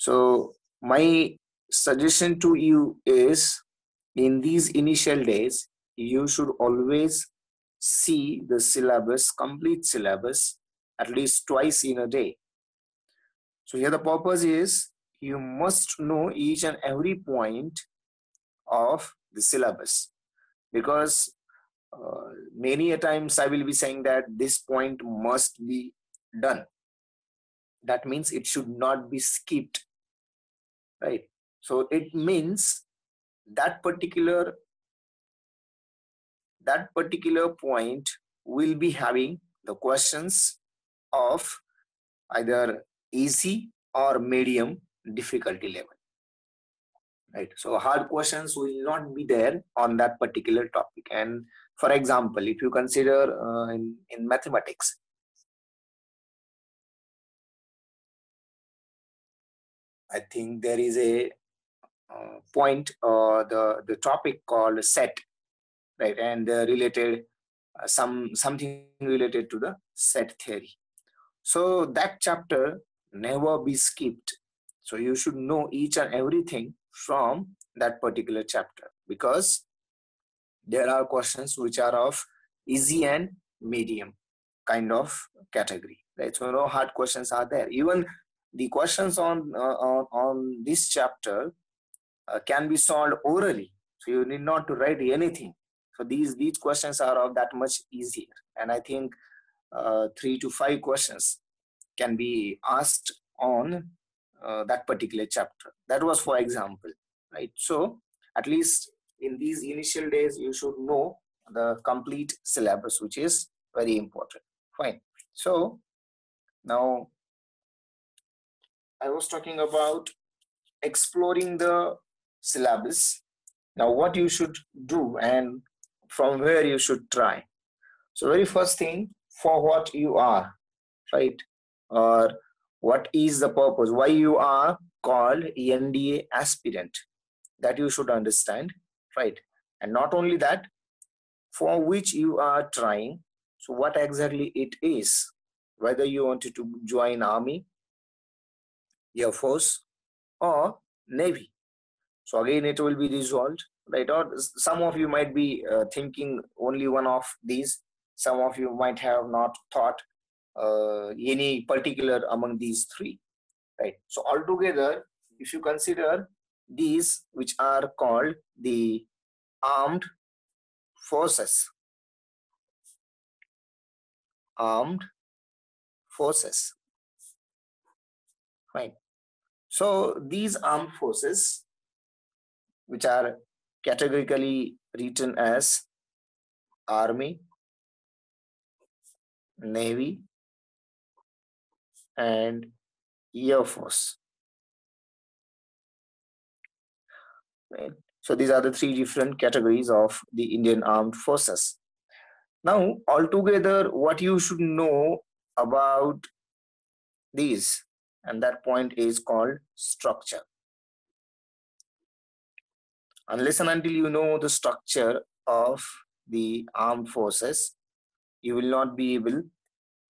So my suggestion to you is, in these initial days, you should always see the syllabus, complete syllabus, at least twice in a day. So here the purpose is, you must know each and every point of the syllabus, because many a times I will be saying that this point must be done. That means it should not be skipped, right? So it means that particular point will be having the questions of either easy or medium difficulty level, right? So hard questions will not be there on that particular topic. And for example, if you consider in mathematics, I think there is a point, the topic called set, right? And related something related to the set theory. So that chapter never be skipped. So you should know each and everything from that particular chapter, because there are questions which are of easy and medium kind of category, right? So no hard questions are there. Even the questions on this chapter can be solved orally, so you need not to write anything. So these questions are of that much easier, and I think 3 to 5 questions can be asked on that particular chapter. That was for example, right? So at least in these initial days, you should know the complete syllabus, which is very important. Fine. So now I was talking about exploring the syllabus. Now what you should do and from where you should try. So very first thing, for what you are, right? Or what is the purpose, why you are called NDA aspirant, that you should understand, right? And not only that, for which you are trying. So what exactly it is, whether you wanted to join army, air force, or navy. So again, it will be resolved, right? Or some of you might be thinking only one of these. Some of you might have not thought any particular among these three, right? So altogether, if you consider these, which are called the armed forces, right? So these armed forces, which are categorically written as Army, Navy, and Air Force, right? So these are the three different categories of the Indian Armed Forces. Now, altogether, what you should know about these, and that point is called structure. Unless and until you know the structure of the armed forces, you will not be able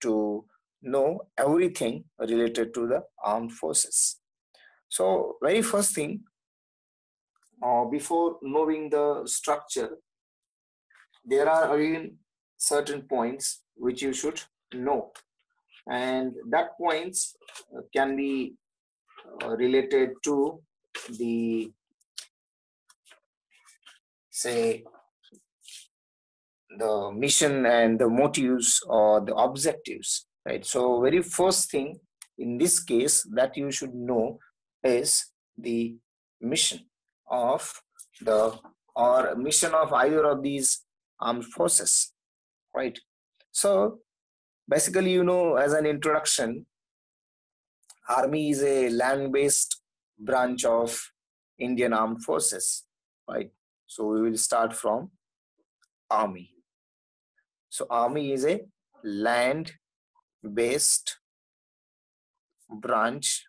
to know everything related to the armed forces. So very first thing, before knowing the structure, there are again certain points which you should know, and that points can be related to the, say, the mission and the motives or the objectives, right? So very first thing in this case that you should know is the mission of the, or mission of either of these armed forces, right? So basically, you know, as an introduction, Army is a land-based branch of Indian Armed Forces, right? So we will start from Army. So Army is a land-based branch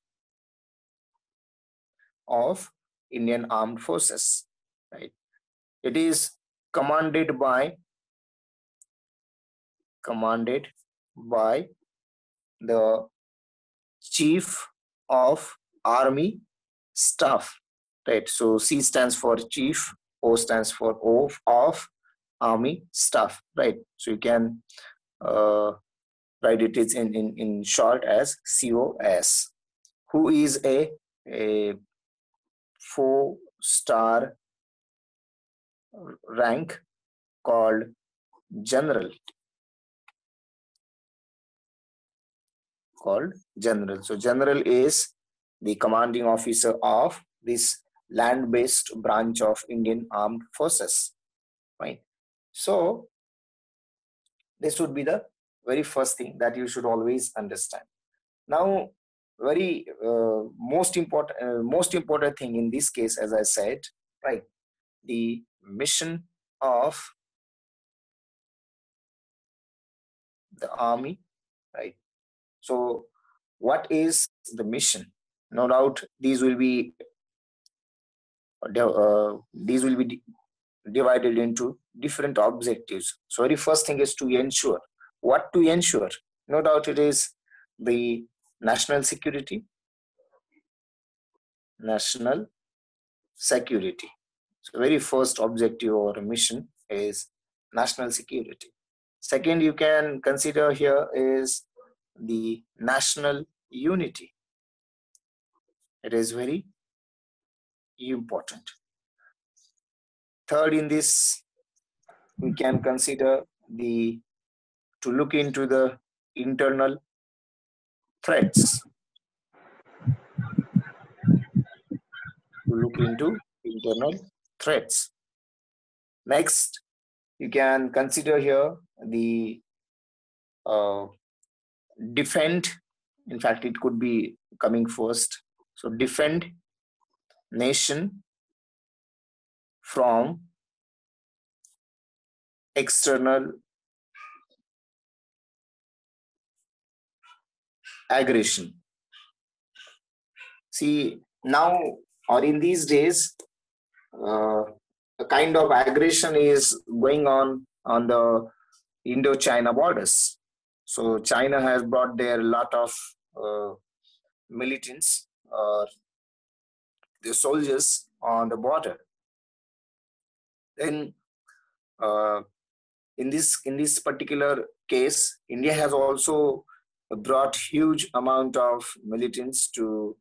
of Indian Armed Forces, right? It is commanded by the Chief of Army Staff, right? So C stands for Chief, O stands for of Army Staff, right? So you can write it is in short as COS, who is a 4-star rank called general, So general is the commanding officer of this land-based branch of Indian Armed Forces, right? So this would be the very first thing that you should always understand. Now, very most important thing in this case, as I said, right, the mission of the army, right? So what is the mission? No doubt these will be divided into different objectives. So very first thing is to ensure. What to ensure? No doubt it is the national security. National security. So very first objective or mission is national security. Second, you can consider here is the national unity. It is very important. Third, in this, we can consider the to look into the internal threats. To look into internal threats. Next, you can consider here the defend. In fact, it could be coming first. So defend nation from external aggression. See, now or in these days, a kind of aggression is going on the Indo-China borders. So China has brought there a lot of militants or the soldiers on the border. Then uh, in this particular case, India has also brought huge amount of militants to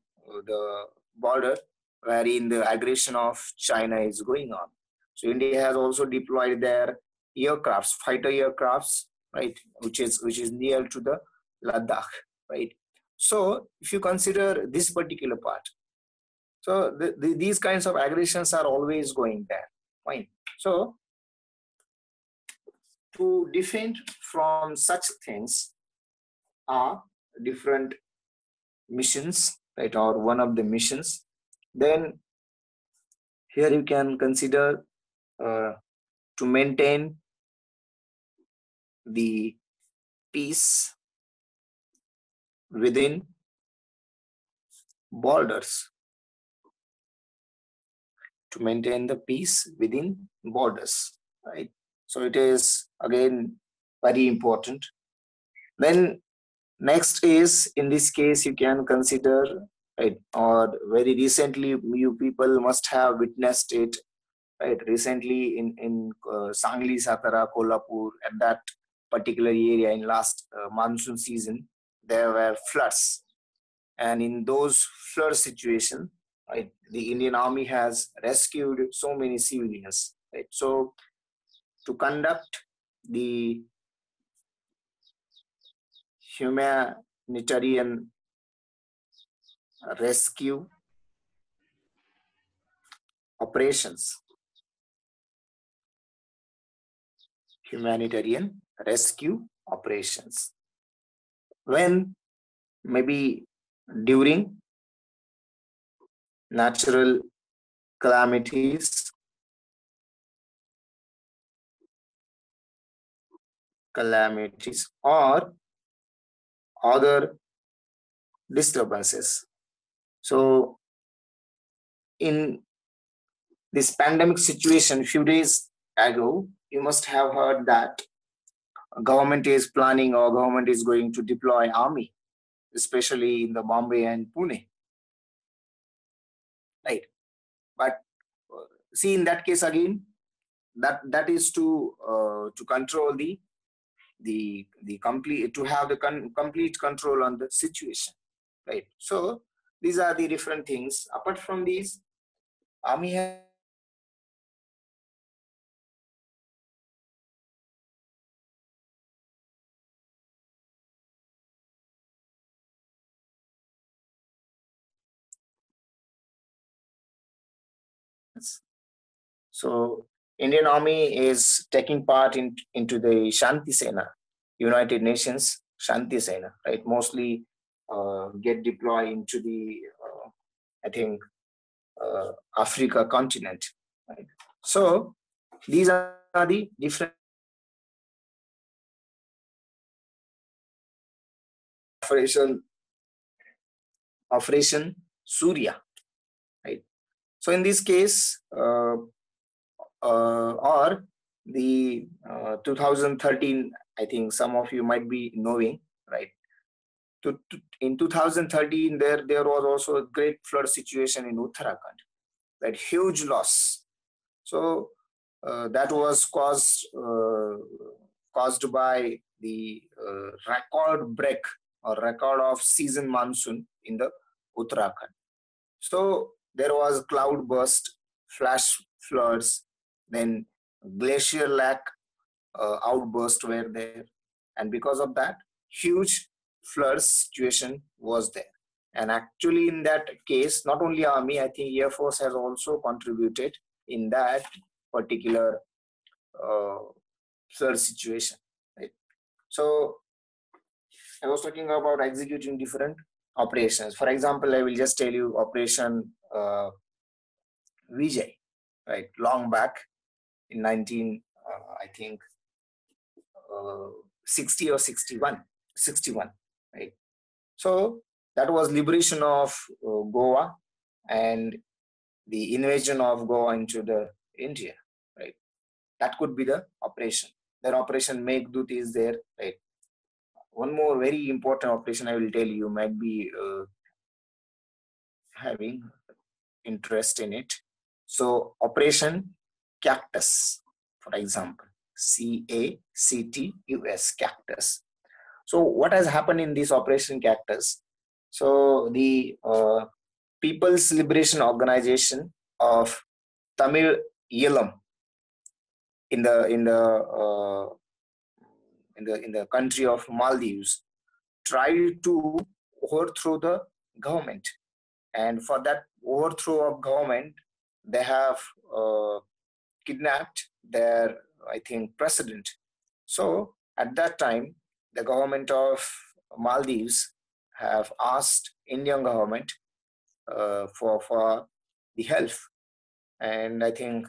the border, wherein the aggression of China is going on. So India has also deployed their aircrafts, fighter aircrafts, right, which is near to the Ladakh, right. So if you consider this particular part, so these kinds of aggressions are always going there, fine. So to defend from such things are different missions, right, or one of the missions. Then here you can consider to maintain the peace within borders. To maintain the peace within borders, right? So it is again very important. Then next is, in this case, you can consider, right, or very recently you people must have witnessed it, right, recently in Sangli, Satara, Kolhapur, at that particular area in last monsoon season, there were floods, and in those flood situations, right, the Indian Army has rescued so many civilians, right. So to conduct the humanitarian rescue operations, humanitarian rescue operations, when maybe during natural calamities, or other disturbances. So in this pandemic situation, few days ago, you must have heard that government is planning or government is going to deploy army, especially in the Bombay and Pune. right? But see, in that case again, that is to control the complete, to have the complete control on the situation, right? So these are the different things. Apart from these, army has so Indian Army is taking part into the Shanti Sena, United Nations Shanti Sena, right? Mostly get deployed into the I think Africa continent, right? So these are the different operation Operation Surya, right? So in this case, or the 2013, I think some of you might be knowing, right? In 2013, there was also a great flood situation in Uttarakhand, that huge loss. So that was caused by the record break or record of season monsoon in the Uttarakhand. So there was cloud burst, flash floods, then glacier lack outburst were there, and because of that, huge flood situation was there. And actually, in that case, not only Army, I think Air Force has also contributed in that particular uh, flood situation. Right? So I was talking about executing different operations. For example, I will just tell you Operation Vijay, right? Long back in 19, I think, 60 or 61, right? So that was liberation of Goa and the invasion of Goa into the India, right? That could be the operation. Then Operation Meghdut is there, right? One more very important operation I will tell you, might be having interest in it. So Operation Cactus, for example, CACTUS, Cactus. So what has happened in this Operation Cactus? So the People's Liberation Organization of Tamil Eelam in the country of Maldives tried to overthrow the government, and for that overthrow of government, they have kidnapped their, I think, president. So at that time, the government of Maldives have asked Indian government for the help, and I think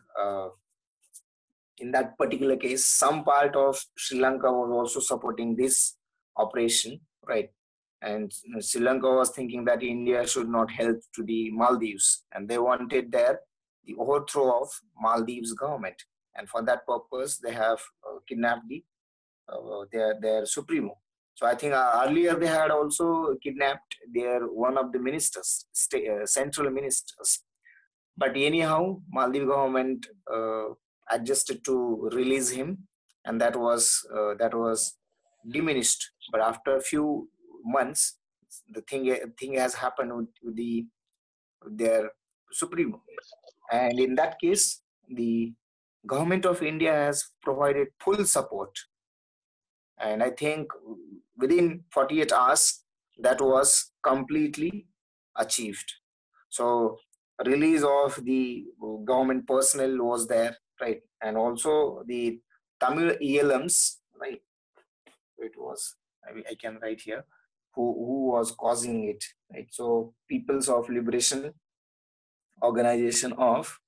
in that particular case, some part of Sri Lanka was also supporting this operation, right? And Sri Lanka was thinking that India should not help to the Maldives, and they wanted the overthrow of Maldives government. And for that purpose, they have kidnapped their supremo. So I think earlier they had also kidnapped their one of the ministers, central ministers. But anyhow, Maldives government adjusted to release him, and that was diminished. But after a few months, the thing has happened with their supremo, and in that case, the government of India has provided full support, and I think within 48 hours that was completely achieved. So release of the government personnel was there, right? And also the Tamil ELMs, right? It was, I can write here, who was causing it, right? So People's of Liberation Organization of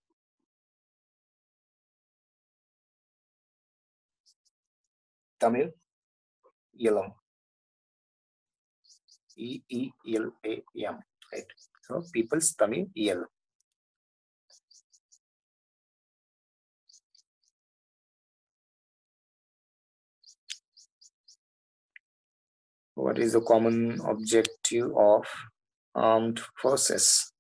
Tamil ELM, EELAM, right? So People's Tamil ELM. What is the common objective of armed forces?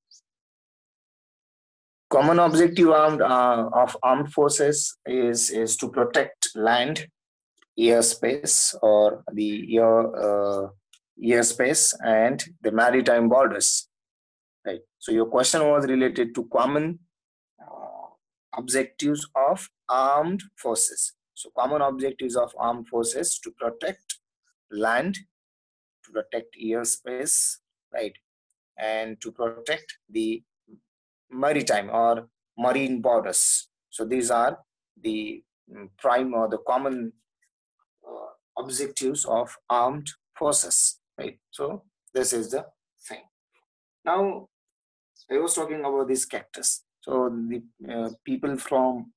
Common objective of armed forces is to protect land, airspace, or the airspace and the maritime borders. Right. So your question was related to common uh, objectives of armed forces. So common objectives of armed forces to protect land, to protect airspace, right, and to protect the maritime or marine borders. So these are the prime or the common objectives of armed forces, right? So this is the thing. Now I was talking about these characters. So the people from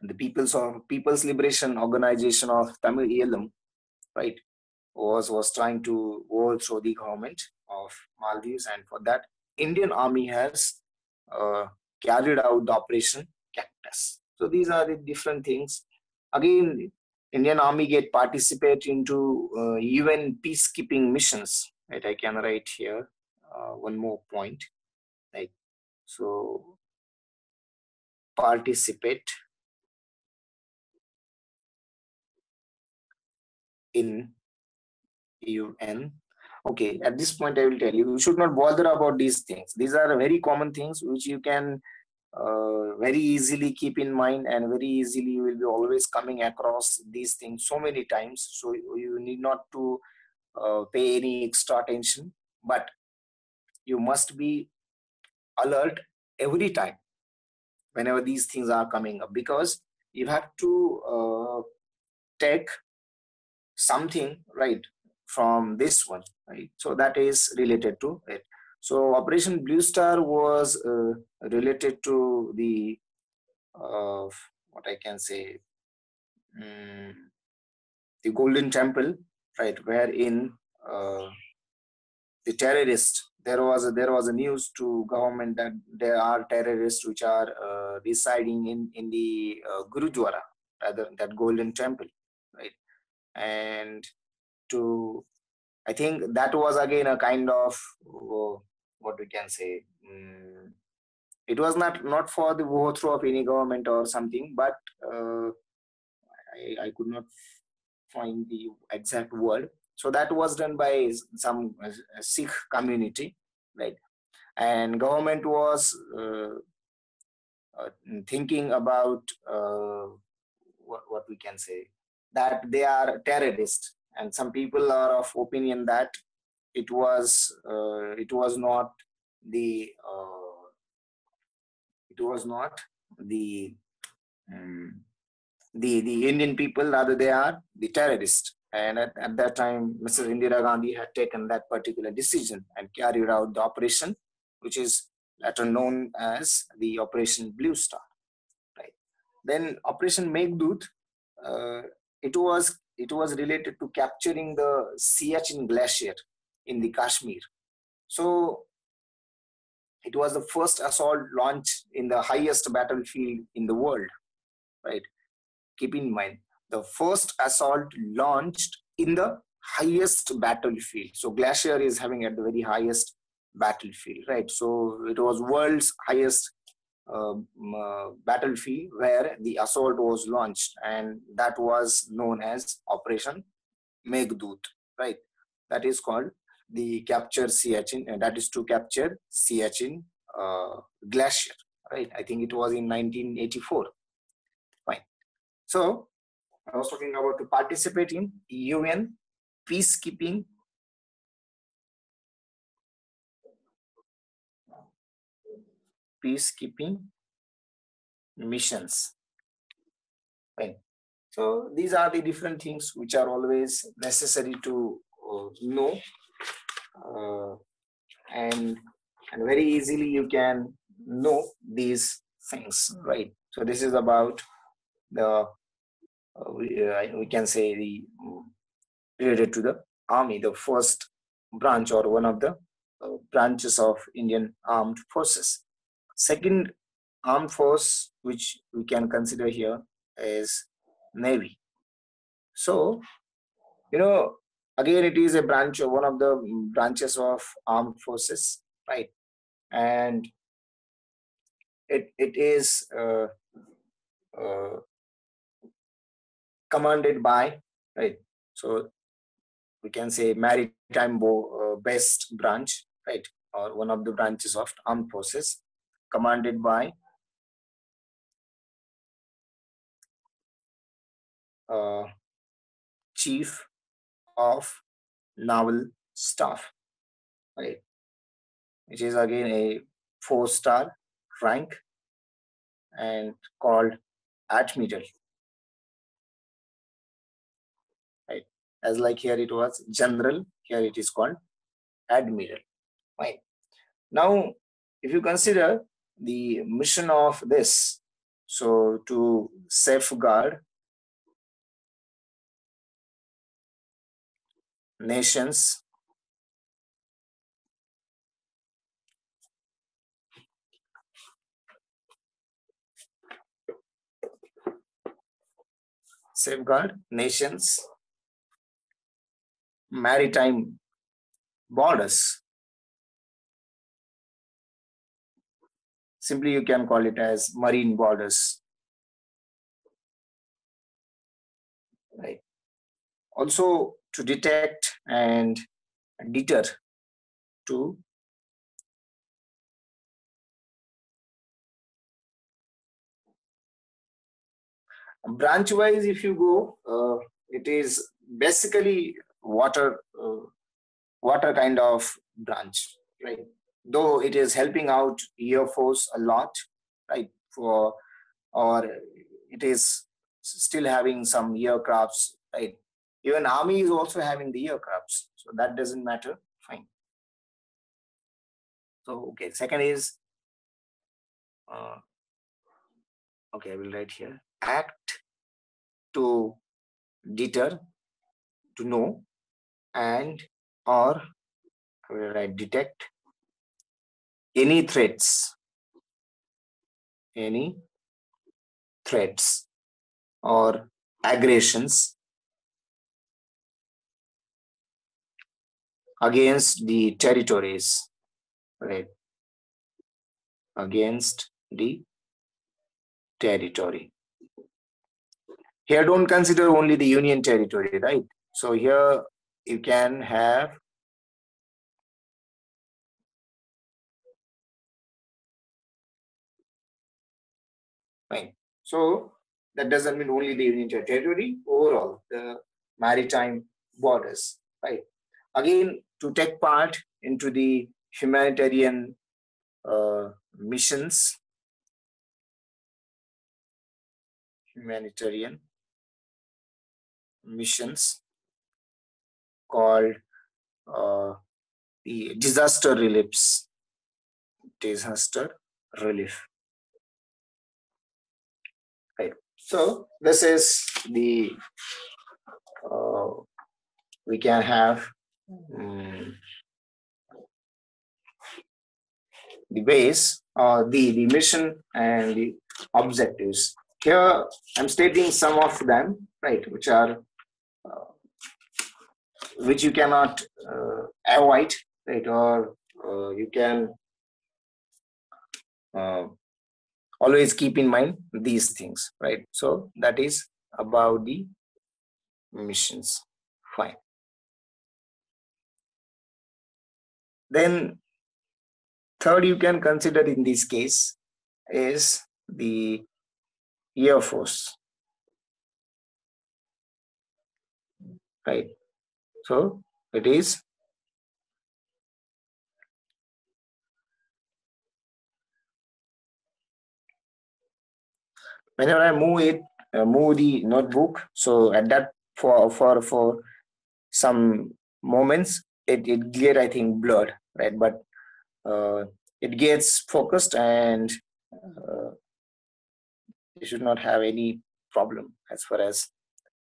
the People's Liberation Organization of Tamil Eelam, right, was trying to overthrow the government of Maldives, and for that, Indian Army has uh, carried out the Operation Cactus. So these are the different things. Again, Indian Army get participate into UN peacekeeping missions. Right, I can write here one more point. Right, so participate in UN. Okay, at this point, I will tell you, you should not bother about these things. These are very common things which you can very easily keep in mind, and very easily you will be always coming across these things so many times. So you need not to pay any extra attention, but you must be alert every time whenever these things are coming up, because you have to take something, right, from this one, right? So that is related to it. So Operation Bluestar was related to the what I can say, um, the Golden Temple, right, wherein uh, the terrorists, there was a news to government that there are terrorists which are residing in the Gurudwara, rather that Golden Temple, right, and to, I think that was again a kind of what we can say. It was not for the overthrow of any government or something, but I could not find the exact word. So that was done by some Sikh community, right? And government was uh, thinking about what we can say, that they are terrorists, and some people are of opinion that it was not the it was not the um, the Indian people, rather they are the terrorists. And at that time, Mrs. Indira Gandhi had taken that particular decision and carried out the operation, which is later known as the Operation Blue Star. Right. Then Operation Meghdut, uh, it was related to capturing the Siachen Glacier in the Kashmir. So it was the first assault launched in the highest battlefield in the world. Right. Keep in mind, the first assault launched in the highest battlefield. So Glacier is having at the very highest battlefield, right? So it was world's highest battlefield where the assault was launched, and that was known as Operation Meghdut, right? That is called the capture Siachen, and that is to capture Siachen Glacier, right? I think it was in 1984. Fine. So I was talking about to participate in UN peacekeeping peacekeeping missions. Right. So these are the different things which are always necessary to know, uh, and very easily you can know these things, right? So this is about the we can say the related to the army, the first branch or one of the branches of Indian armed forces. Second armed force which we can consider here is Navy. So, again, it is a branch, one of the branches of armed forces, right? And it is commanded by, right? So we can say maritime best branch, right? Or one of the branches of armed forces, commanded by chief of naval staff, right? Which is again a 4-star rank and called admiral, right? As like here it was general, here it is called admiral, right? Now, if you consider the mission of this, so to safeguard nations, safeguard nations maritime borders. Simply, you can call it as marine borders, right? Also, to detect and deter, to branch wise, if you go, it is basically water kind of branch, right? Though it is helping out Air Force a lot, right? For or it is still having some aircrafts, right? Even army is also having the aircrafts, so that doesn't matter. Fine. So okay, second is uh, okay. I will write here. Act to deter, to know, and or I will write detect any threats, any threats or aggressions against the territories, right? Against the territory. Here, don't consider only the union territory, right? So here you can have fine. So that doesn't mean only the union territory, overall the maritime borders, right? Again, to take part into the humanitarian missions, humanitarian missions called uh, the disaster reliefs, disaster relief, right? So this is the uh, we can have the ways, the mission and the objectives. Here I'm stating some of them, right, which are which you cannot avoid, right, or you can uh, always keep in mind these things, right? So that is about the missions. Fine. Then third you can consider in this case is the Air Force, right? So it is whenever I move the notebook. So at that for some moments it get I think blurred, right? But uh, it gets focused and uh, you should not have any problem as far as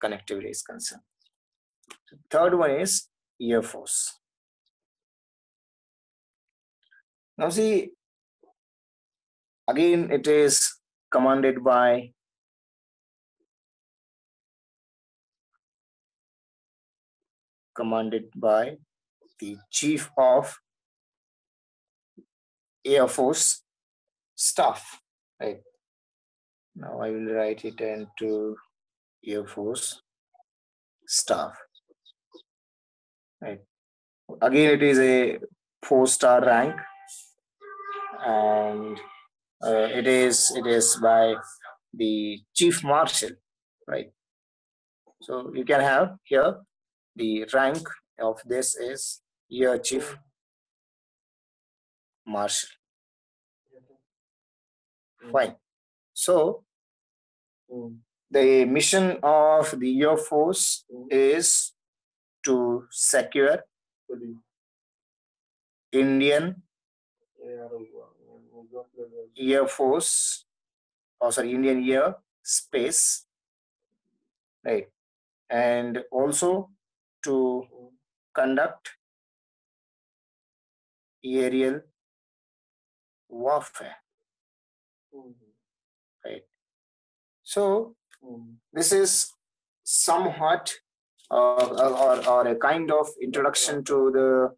connectivity is concerned. Third one is Air Force. Now see, again it is commanded by the Chief of Air Force Staff. Right. Now I will write it into Air Force staff. Right. Again, it is a four-star rank, and it is by the chief marshal. Right. So you can have here the rank of this is Air Chief Marshal. Fine. So the mission of the Air Force is to secure Indian Air Force, or sorry, Indian Air Space, right? And also to conduct aerial warfare, right? So this is somewhat or a kind of introduction to the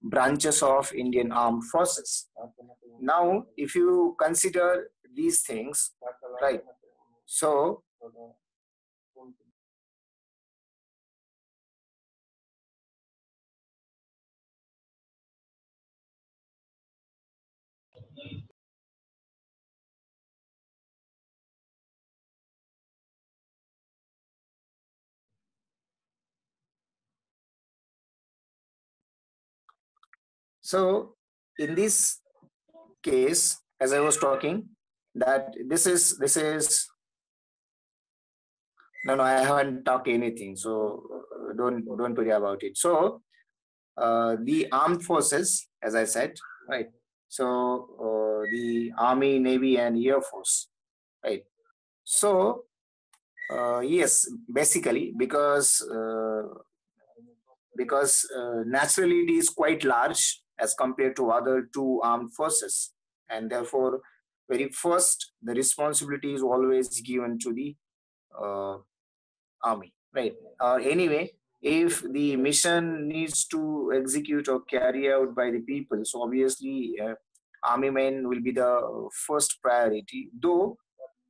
branches of Indian Armed Forces. Now, if you consider these things, right? So, so in this case, as I was talking, that this is no, I haven't talked anything, so don't worry about it. So the armed forces, as I said, right? So the army, navy, and air force, right? So yes, basically because naturally it is quite large as compared to other two armed forces, and therefore very first the responsibility is always given to the uh, army, right? Anyway, if the mission needs to execute or carry out by the people, so obviously army men will be the first priority, though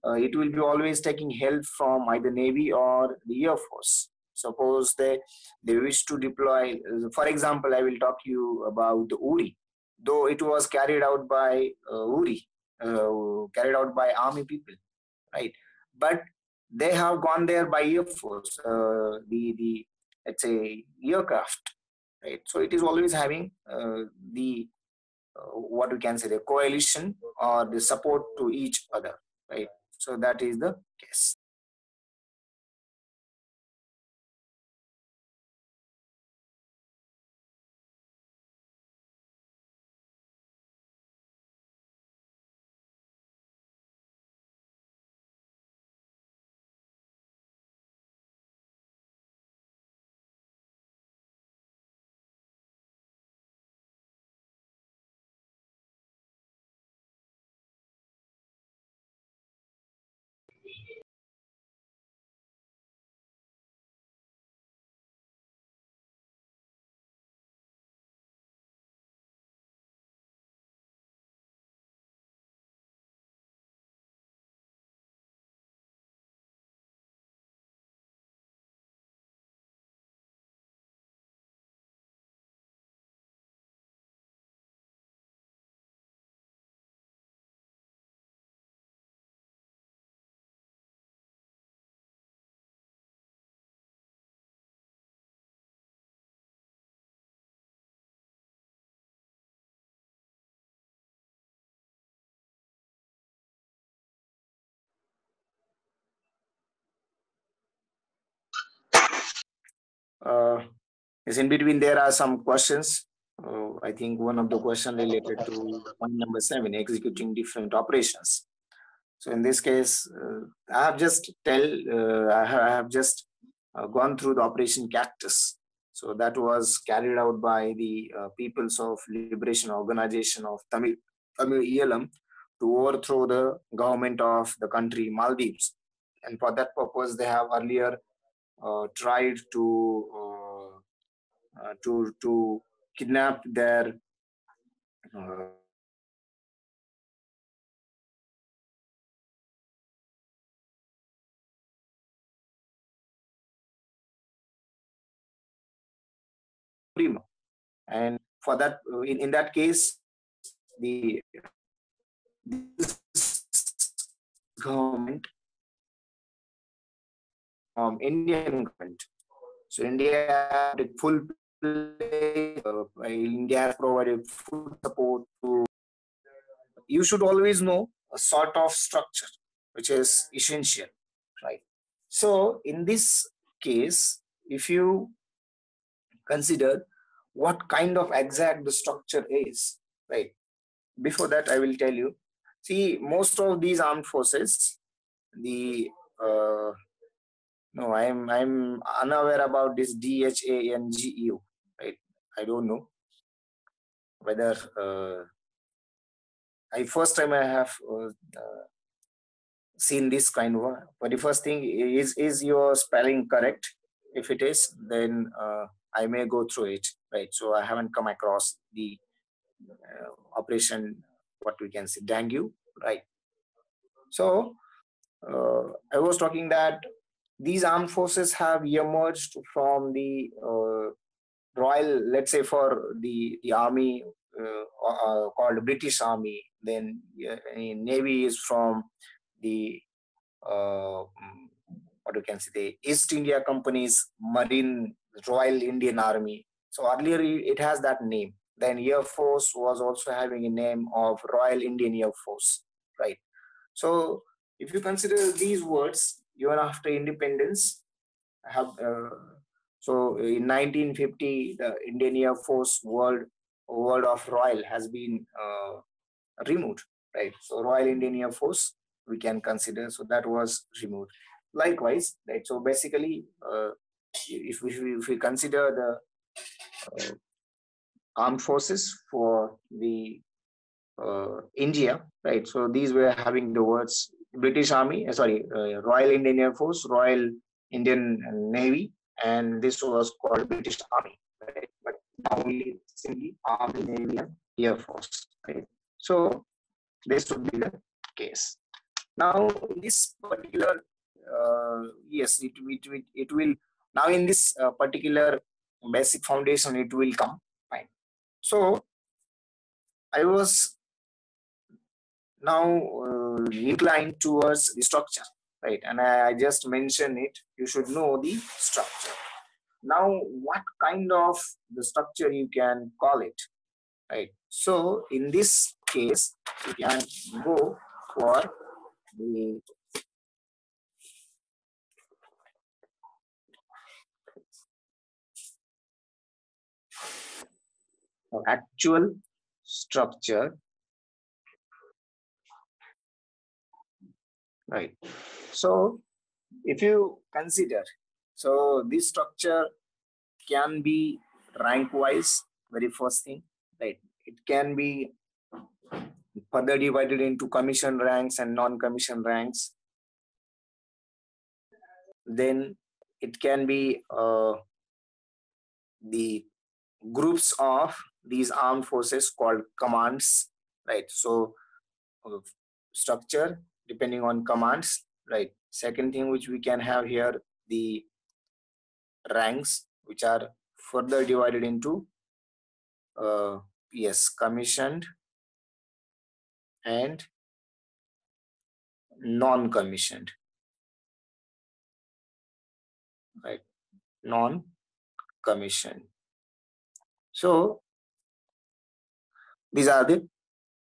it will be always taking help from either navy or the air force. Suppose they wish to deploy, for example, I will talk you about uri, though it was carried out by uri carried out by army people, right? But they have gone there by air force, the let's say aircraft, right? So it is always having the what we can say, the coalition or the support to each other, right? So that is the case. Uh, yes, in between there are some questions. I think one of the question related to point number 7, executing different operations. So in this case, I have just gone through the Operation Cactus. So that was carried out by the Peoples of Liberation Organization of Tamil ELM to overthrow the government of the country Maldives. And for that purpose, they have earlier tried to kidnap their uh, And for that, in that case, the government from Indian government. So India did full play. India has provided full support to. You should always know a sort of structure, which is essential, right? So in this case, if you consider what kind of exact the structure is, right? Before that, I will tell you. See, most of these armed forces, the uh, no, I'm unaware about this DHANGEU, right? I don't know whether I first time I have seen this kind of. But the first thing is your spelling correct? If it is, then I may go through it, right? So I haven't come across the operation, what we can say, Dangu, right? So I was talking that these armed forces have emerged from the royal, let's say, for the army called British Army. Then Navy is from the what you can say, the East India Company's Marine Royal Indian Army. So earlier it has that name. Then Air Force was also having a name of Royal Indian Air Force, right? So if you consider these words, even after independence, have so in 1950, the Indian Air Force word of Royal has been removed, right? So Royal Indian Air Force we can consider. So that was removed. Likewise, right? So basically, if we consider the armed forces for the India, right? So these were having the words British Army, Royal Indian Air Force, Royal Indian Navy, and this was called British Army, right? But now only simply Army, Navy, and Air Force, right? So this would be the case. Now, in this particular, yes, it will, now in this particular basic foundation, it will come, fine. So I was now inclined towards the structure, right? And I just mentioned it. You should know the structure. Now, what kind of the structure you can call it, right? So in this case, you can go for the actual structure, right? So if you consider, so this structure can be rank wise, very first thing, right? It can be further divided into commission ranks and non-commission ranks. Then it can be the groups of these armed forces called commands, right? So structure depending on commands, right? Second thing which we can have here, the ranks, which are further divided into yes, commissioned and non-commissioned, right? Non-commissioned. So these are the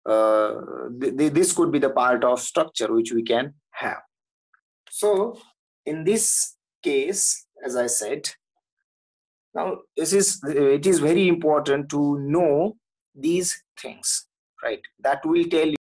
this could be the part of structure which we can have. So in this case, as I said, now it is very important to know these things, right? That will tell